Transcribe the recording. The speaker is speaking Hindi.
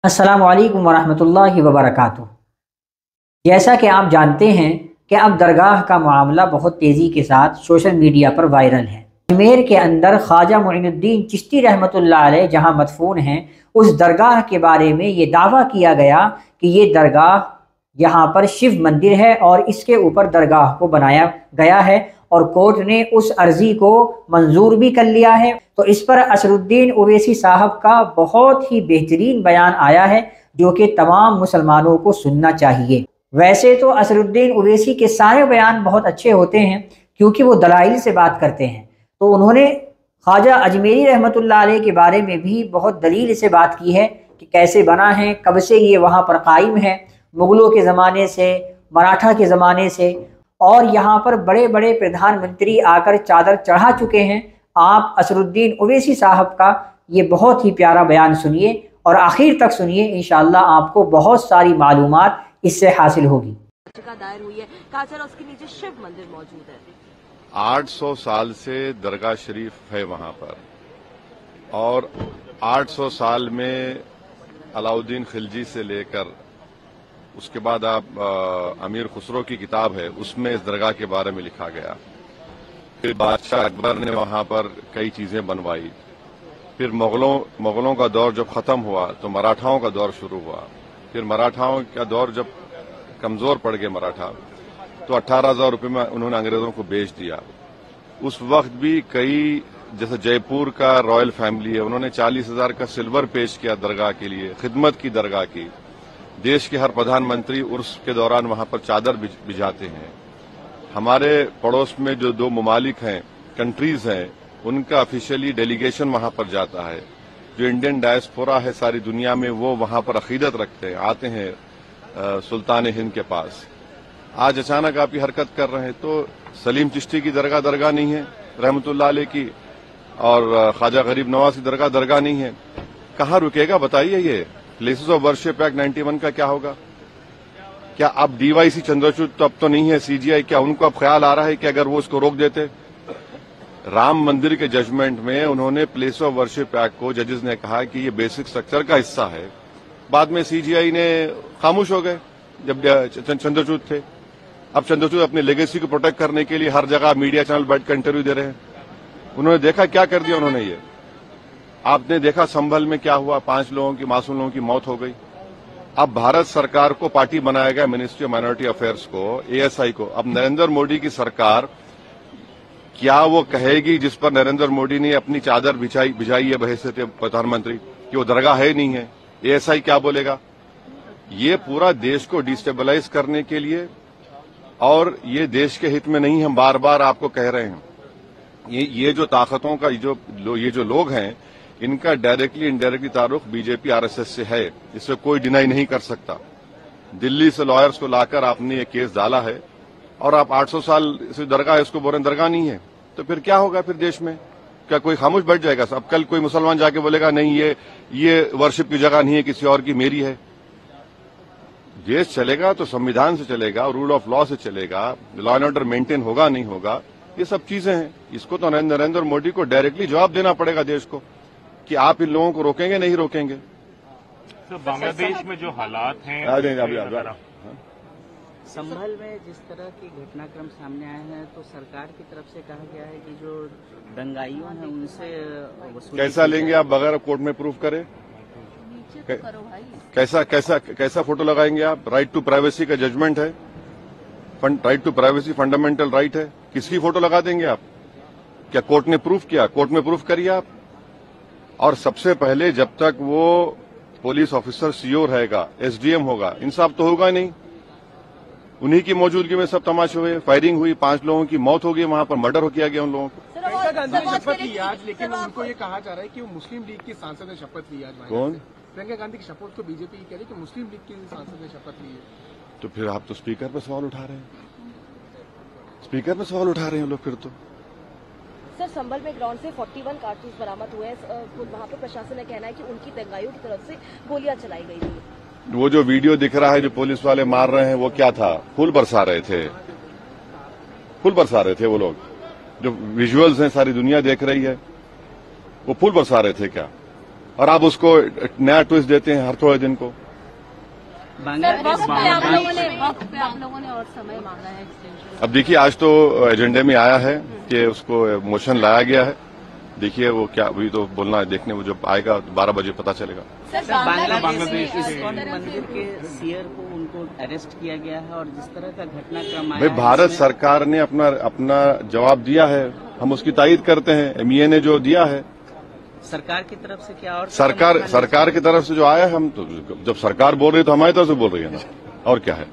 अस्सलामु अलैकुम वरहमतुल्लाहि वबरकातुहू। जैसा कि आप जानते हैं कि अब दरगाह का मामला बहुत तेज़ी के साथ सोशल मीडिया पर वायरल है। अजमेर के अंदर ख्वाजा मोइनुद्दीन चिश्ती रहमतुल्लाह अलैह जहाँ मदफून हैं, उस दरगाह के बारे में ये दावा किया गया कि ये दरगाह यहाँ पर शिव मंदिर है और इसके ऊपर दरगाह को बनाया गया है और कोर्ट ने उस अर्जी को मंजूर भी कर लिया है। तो इस पर असरुद्दीन ओवैसी साहब का बहुत ही बेहतरीन बयान आया है जो कि तमाम मुसलमानों को सुनना चाहिए। वैसे तो असरुद्दीन ओवैसी के सारे बयान बहुत अच्छे होते हैं क्योंकि वो दलाइल से बात करते हैं। तो उन्होंने ख्वाजा अजमेरी रहमतुल्लाह अलैह के बारे में भी बहुत दलील से बात की है कि कैसे बना है, कब से ये वहाँ पर कायम है, मुग़लों के ज़माने से, मराठा के ज़माने से, और यहाँ पर बड़े बड़े प्रधानमंत्री आकर चादर चढ़ा चुके हैं। आप असरुद्दीन ओवैसी साहब का ये बहुत ही प्यारा बयान सुनिए और आखिर तक सुनिए, इंशाअल्लाह आपको बहुत सारी मालूमात इससे हासिल होगी। दायर हुई है, कहा चला उसके नीचे शिव मंदिर मौजूद है। 800 साल से दरगाह शरीफ है वहां पर, और 800 साल में अलाउद्दीन खिलजी से लेकर उसके बाद आप अमीर खुसरो की किताब है, उसमें इस दरगाह के बारे में लिखा गया। फिर बादशाह अकबर ने वहां पर कई चीजें बनवाई। फिर मुगलों का दौर जब खत्म हुआ तो मराठाओं का दौर शुरू हुआ। फिर मराठाओं का दौर जब कमजोर पड़ गए मराठा, तो 18,000 रुपये में उन्होंने अंग्रेजों को बेच दिया। उस वक्त भी कई, जैसे जयपुर का रॉयल फैमिली है, उन्होंने 40,000 का सिल्वर पेश किया दरगाह के लिए, खिदमत की दरगाह की। देश के हर प्रधानमंत्री उर्स के दौरान वहां पर चादर बिछाते हैं। हमारे पड़ोस में जो 2 ममालिक हैं, कंट्रीज हैं, उनका ऑफिशियली डेलीगेशन वहां पर जाता है। जो इंडियन डायस्पोरा है सारी दुनिया में, वो वहां पर अकीदत रखते हैं, आते हैं सुल्तान हिंद के पास। आज अचानक आप ये हरकत कर रहे हैं, तो सलीम चिश्ती की दरगाह नहीं है रहमतुल्लाह अलैह की, और ख्वाजा गरीब नवाज की दरगाह नहीं है। कहाँ रुकेगा बताइए? ये प्लेसेस ऑफ वर्शिप एक्ट 91 का क्या होगा? क्या अब डीवाईसी चंद्रचूड़ तो अब तो नहीं है, सीजीआई, क्या उनको अब ख्याल आ रहा है कि अगर वो इसको रोक देते? राम मंदिर के जजमेंट में उन्होंने प्लेस ऑफ वर्शिप एक्ट को, जजेस ने कहा कि ये बेसिक स्ट्रक्चर का हिस्सा है। बाद में सीजीआई ने खामोश हो गए जब चंद्रचूड़ थे। अब चंद्रचूड़ अपनी लेगेसी को प्रोटेक्ट करने के लिए हर जगह मीडिया चैनल बैठकर इंटरव्यू दे रहे हैं। उन्होंने देखा क्या कर दिया उन्होंने। ये आपने देखा संभल में क्या हुआ, 5 लोगों की, मासूम लोगों की मौत हो गई। अब भारत सरकार को पार्टी बनाया गया, मिनिस्ट्री ऑफ माइनॉरिटी अफेयर्स को, एएसआई को। अब नरेंद्र मोदी की सरकार क्या वो कहेगी जिस पर नरेंद्र मोदी ने अपनी चादर बिछाई है बहैसियत प्रधानमंत्री, कि वो दरगाह है नहीं है? एएसआई क्या बोलेगा? ये पूरा देश को डिस्टेबलाइज करने के लिए, और ये देश के हित में नहीं, हम बार बार आपको कह रहे हैं। ये जो ताकतों का ये जो लोग हैं, इनका डायरेक्टली इनडायरेक्टली ताल्लुक बीजेपी आरएसएस से है, इसे कोई डिनाई नहीं कर सकता। दिल्ली से लॉयर्स को लाकर आपने ये केस डाला है, और आप 800 साल से दरगाह है, उसको बोल रहे दरगाह नहीं है। तो फिर क्या होगा? फिर देश में क्या कोई खामोश बैठ जाएगा? अब कल कोई मुसलमान जाके बोलेगा नहीं, ये वर्शिप की जगह नहीं है, किसी और की, मेरी है। देश चलेगा तो संविधान से चलेगा, रूल ऑफ लॉ से चलेगा, लॉ एंड ऑर्डर मेंटेन होगा नहीं होगा, ये सब चीजें हैं। इसको तो नरेंद्र मोदी को डायरेक्टली जवाब देना पड़ेगा देश को कि आप इन लोगों को रोकेंगे नहीं रोकेंगे। तो बांग्लादेश में जो हालात हैं, संभल में जिस तरह की घटनाक्रम सामने आए हैं, तो सरकार की तरफ से कहा गया है कि जो दंगाइयों हैं उनसे कैसा लेंगे आप बगैर कोर्ट में प्रूफ करे? कैसा फोटो लगाएंगे आप? राइट टू प्राइवेसी का जजमेंट है, right to privacy fundamental right है। किसकी फोटो लगा देंगे आप? क्या कोर्ट ने प्रूफ किया? कोर्ट में प्रूफ करिए आप। और सबसे पहले जब तक वो पुलिस ऑफिसर सीओ रहेगा, एसडीएम होगा, इंसाफ तो होगा नहीं। उन्हीं की मौजूदगी में सब तमाशे हुए, फायरिंग हुई, 5 लोगों की मौत हो गई, वहां पर मर्डर किया गया उन लोगों को। प्रियंका गांधी ने शपथ ली आज, लेकिन उनको ये कहा जा रहा है कि वो मुस्लिम लीग की सांसद ने शपथ ली आज। कौन? प्रियंका गांधी की शपथ को बीजेपी कह रही है कि मुस्लिम लीग की सांसद ने शपथ ली है। तो फिर आप तो स्पीकर पर सवाल उठा रहे हैं, स्पीकर पर सवाल उठा रहे हैं लोग फिर तो। सर, संभल में ग्राउंड से 41 कारतूस बरामद हुए हैं। वहाँ पर प्रशासन ने कहना है कि उनकी दंगाइयों की तरफ से गोलियां चलाई गई थी। वो जो वीडियो दिख रहा है जो पुलिस वाले मार रहे हैं, वो क्या था? फूल बरसा रहे थे, फूल बरसा रहे थे वो लोग। जो विजुअल्स हैं सारी दुनिया देख रही है, वो फूल बरसा रहे थे क्या? और आप उसको नया ट्विस्ट देते हैं हर थोड़े दिन को। वक्त पे आप लोगों ने और समय मांगा है एक्सटेंशन। अब देखिए, आज तो एजेंडे में आया है कि उसको मोशन लाया गया है। देखिए वो क्या, अभी तो बोलना है, देखने वो जब आएगा 12 बजे पता चलेगा। बांग्लादेश इस्कॉन मंदिर के सीयर को उनको अरेस्ट किया गया है और जिस तरह का घटनाक्रम आया भाई, भारत सरकार ने अपना जवाब दिया है, हम उसकी तायीद करते हैं। MEA ने जो दिया है, सरकार की तरफ से क्या और सरकार की तरफ से जो आया है, हम तो जब सरकार बोल रही है तो हमारी तरफ से बोल रही है ना, और क्या है।